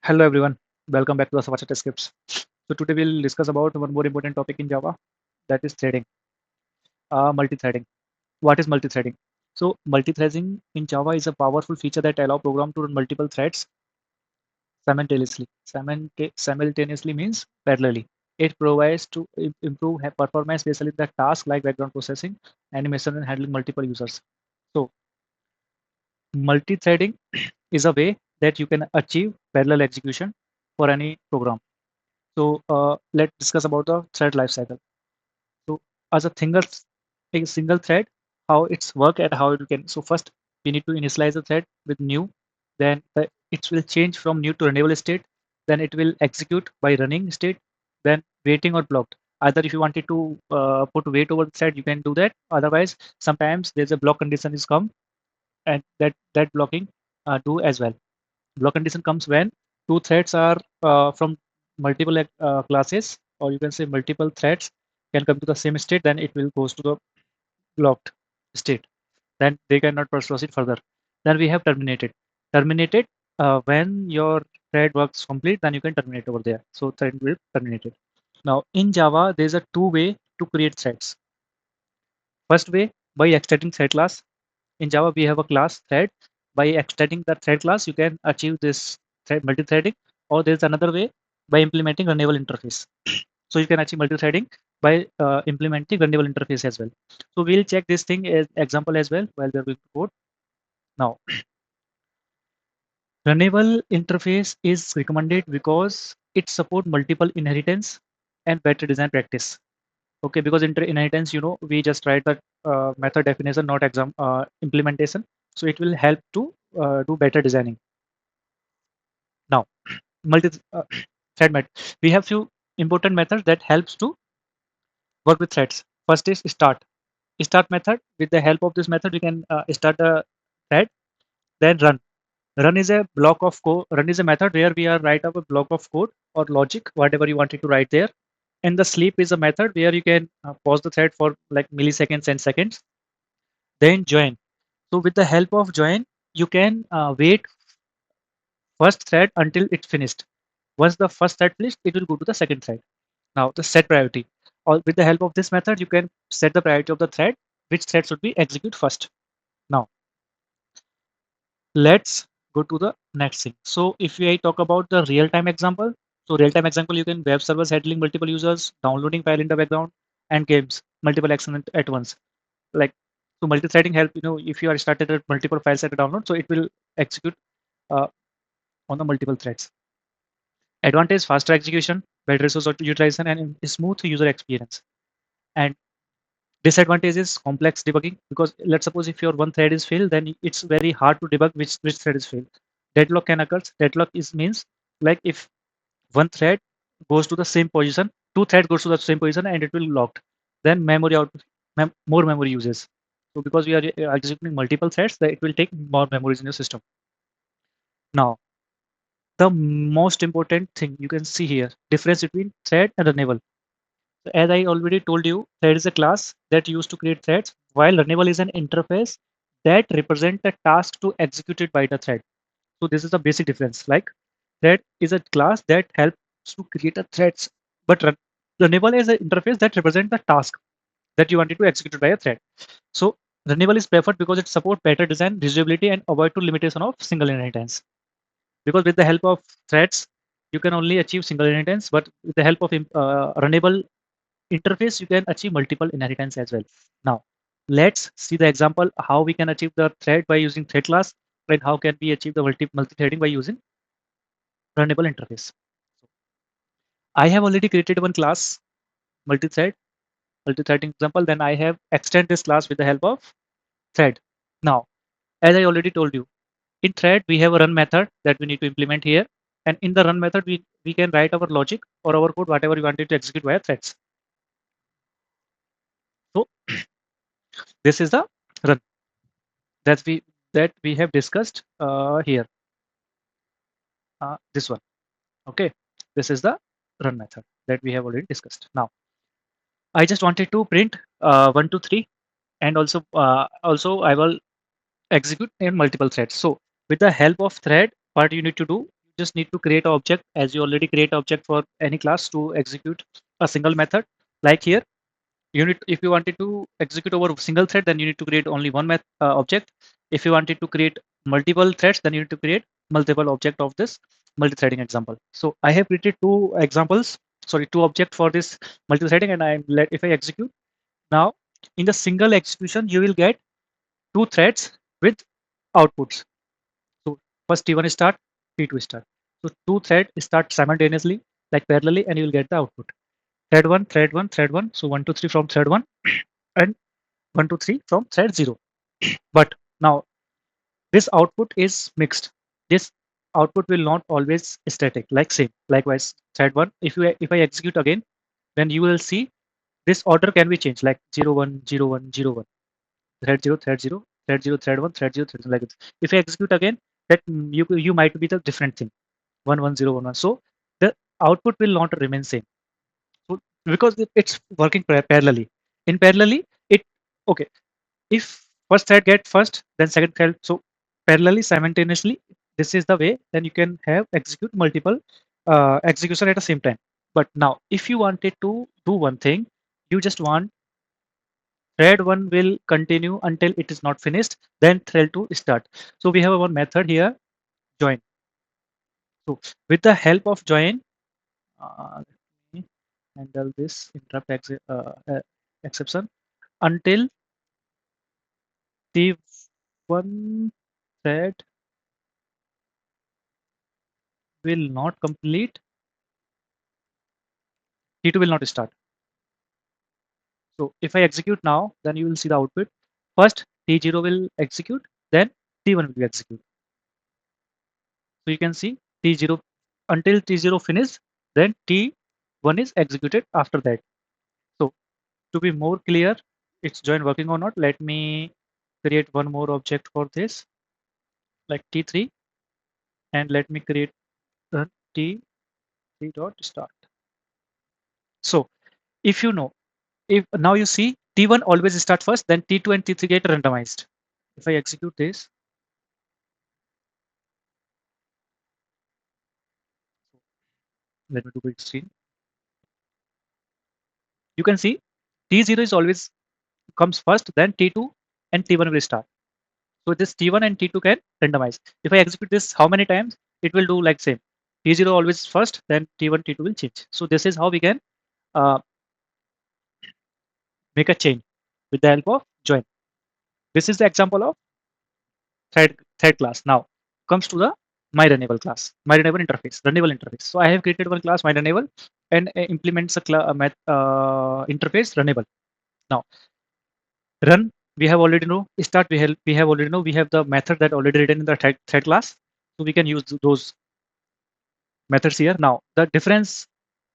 Hello everyone, welcome back to the Savachat Scripts. So today we'll discuss about one more important topic in Java, that is threading, multi-threading. What is multi-threading? So multi-threading in Java is a powerful feature that allow program to run multiple threads simultaneously. Simultaneously means parallelly. It provides to improve performance, especially the task like background processing, animation, and handling multiple users. So multi-threading is a way that you can achieve parallel execution for any program. So let's discuss about the thread lifecycle. So as a single thread, how it's work and how it can. So first we need to initialize the thread with new, then it will change from new to runnable state, then it will execute by running state, then waiting or blocked. Either if you wanted to put wait over the thread, you can do that. Otherwise, sometimes there's a block condition is come and that blocking do as well. Block condition comes when two threads are from multiple classes, or you can say multiple threads can come to the same state, then it will goes to the blocked state. Then they cannot proceed further. Then we have terminated. Terminated when your thread works complete, then you can terminate over there. So thread will terminate it. Now in Java, there's a two-way to create threads. First way by extending thread class. In Java, we have a class thread. By extending the thread class, you can achieve this multi-threading. Or there's another way by implementing runnable interface. So you can achieve multi-threading by implementing runnable interface as well. So we'll check this thing as example as well while we're going to code. Now, runnable interface is recommended because it support multiple inheritance and better design practice. Okay, because inheritance, we just write the method definition, not exam implementation. So it will help to do better designing. Now, multi thread method. We have few important methods that helps to work with threads. First is start. Start method. With the help of this method, we can start a thread. Then run. Run is a block of code. Run is a method where we are write up a block of code or logic, whatever you wanted to write there. And the sleep is a method where you can pause the thread for like milliseconds and seconds. Then join. So with the help of join, you can wait first thread until it's finished. Once the first thread finished, it will go to the second thread. Now the set priority. Or with the help of this method, you can set the priority of the thread, which thread should be execute first. Now let's go to the next thing. So if I talk about the real-time example, so real-time example, you can web servers handling multiple users, downloading file in the background, and games, multiple actions at once. Like so multi-threading help, if you are started at multiple files at a download, so it will execute uh, on the multiple threads. Advantage, faster execution, better resource utilization, and smooth user experience. And disadvantage is complex debugging, because let's suppose if your one thread is failed, then it's very hard to debug which thread is failed. Deadlock can occur. Deadlock is means like if one thread goes to the same position, two thread goes to the same position and it will locked. Then memory out, more memory uses. So because we are executing multiple threads, that it will take more memories in your system. Now, the most important thing you can see here, difference between thread and runnable. So as I already told you, thread is a class that used to create threads, while runnable is an interface that represent the task to executed by the thread. So this is the basic difference. Like thread is a class that helps to create a threads, but runnable is an interface that represent the task that you wanted to execute by a thread. So runnable is preferred because it supports better design, reusability, and avoid to limitation of single inheritance. Because with the help of threads, you can only achieve single inheritance, but with the help of runnable interface, you can achieve multiple inheritance as well. Now, let's see the example how we can achieve the thread by using thread class, and how can we achieve the multi-threading by using runnable interface. I have already created one class, multi-thread, multi-threading example. Then I have extend this class with the help of thread. Now, as I already told you, in thread, we have a run method that we need to implement here. And in the run method, we can write our logic or our code, whatever we wanted to execute via threads. So this is the run that we have discussed here. This one. Okay. This is the run method that we have already discussed. Now, I just wanted to print 1, 2, 3, and also I will execute in multiple threads. So with the help of thread, what you need to do, just need to create an object as you already create an object for any class to execute a single method. Like here, you need, if you wanted to execute over a single thread, then you need to create only one object. If you wanted to create multiple threads, then you need to create multiple object of this multi-threading example. So I have created two examples, sorry, two objects for this multi-threading, and I'm let, if I execute now, in the single execution, you will get two threads with outputs. So first T1 start, T2 start. So two thread start simultaneously, like parallelly, and you will get the output. Thread one, thread one, thread one. So 1, 2, 3 from thread one, and 1, 2, 3 from thread 0. But now this output is mixed. This output will not always static, like same. Likewise, thread 1, if I execute again, then you will see this order can be changed, like 0, 1, 0, 1, 0, 1, thread 0, thread 0, thread 0, thread 1, thread 0, thread 0, like this. If I execute again, that you might be the different thing, 1, 1, 0, 1, 1. So the output will not remain same. So because it's working parallelly. In parallelly, it okay. If first thread get first, then second thread, so parallelly simultaneously, this is the way, then you can have execute multiple execution at the same time. But now if you wanted to do one thing, you just want thread 1 will continue until it is not finished, then thread 2 start. So we have one method here, join. So with the help of join, let me handle this interrupt exception until the one thread will not complete, T2 will not start. So if I execute now, then you will see the output. First, T0 will execute, then T1 will be execute. So you can see T0 until T0 finish, then T1 is executed after that. So to be more clear, it's join working or not, let me create one more object for this, like T3, and let me create T3 dot start. So if you know, if now you see T1 always start first, then T2 and T3 get randomized. If I execute this, let me do big screen. You can see T0 is always comes first, then T2 and T1 will start. So this T1 and T2 can randomize. If I execute this how many times, it will do like same. T0 always first, then T1, T2 will change. So this is how we can uh, make a change with the help of join. This is the example of thread class. Now comes to the my runnable class, my runnable interface, runnable interface. So I have created one class my runnable and implements a interface runnable. Now run, we have already know. Start, we have already know. We have the method that already written in the thread class, so we can use those methods here. Now the difference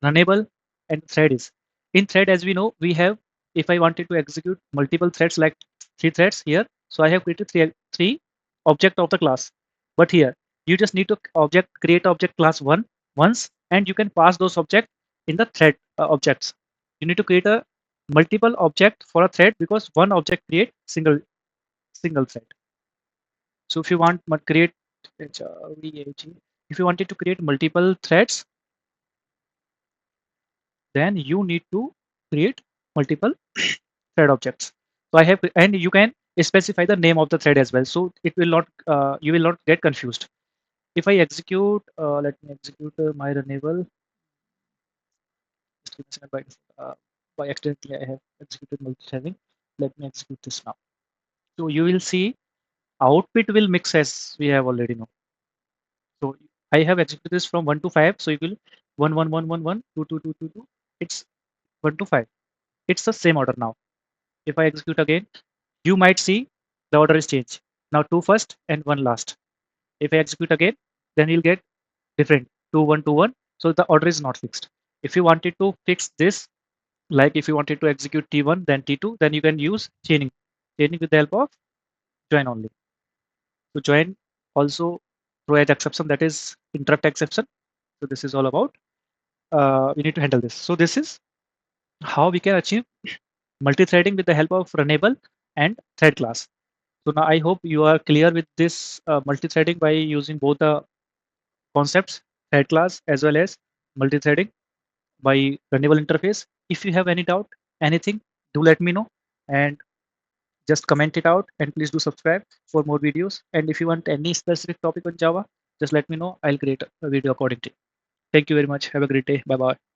runnable and thread is, in thread, as we know, we have, if I wanted to execute multiple threads, like 3 threads here, so I have created three object of the class. But here you just need to create object class one once, and you can pass those objects in the thread objects. You need to create a multiple object for a thread, because one object create single thread. So if you want create if you wanted to create multiple threads, then you need to create multiple thread objects. So I have, and you can specify the name of the thread as well. So it will not, you will not get confused. If I execute, let me execute my runnable. By, by accidentally, I have executed multi-threading. Let me execute this now. So you will see output will mix, as we have already know. So I have executed this from 1 to 5. So you will 1, 1, 1, 1, 1, 2, 2, 2, 2, 2. It's 1 to 5. It's the same order now. If I execute again, you might see the order is changed. Now 2 first and 1 last. If I execute again, then you'll get different 2, 1, 2, 1. So the order is not fixed. If you wanted to fix this, like if you wanted to execute T1, then T2, then you can use chaining with the help of join only. So join also throw an exception, that is interrupt exception. So this is all about, we need to handle this. So this is how we can achieve multi-threading with the help of runnable and thread class. So now I hope you are clear with this multi-threading by using both the concepts, thread class, as well as multi-threading by runnable interface. If you have any doubt, anything, do let me know and just comment it out, and please do subscribe for more videos. And if you want any specific topic on Java, just let me know. I'll create a video accordingly. Thank you very much. Have a great day. Bye bye.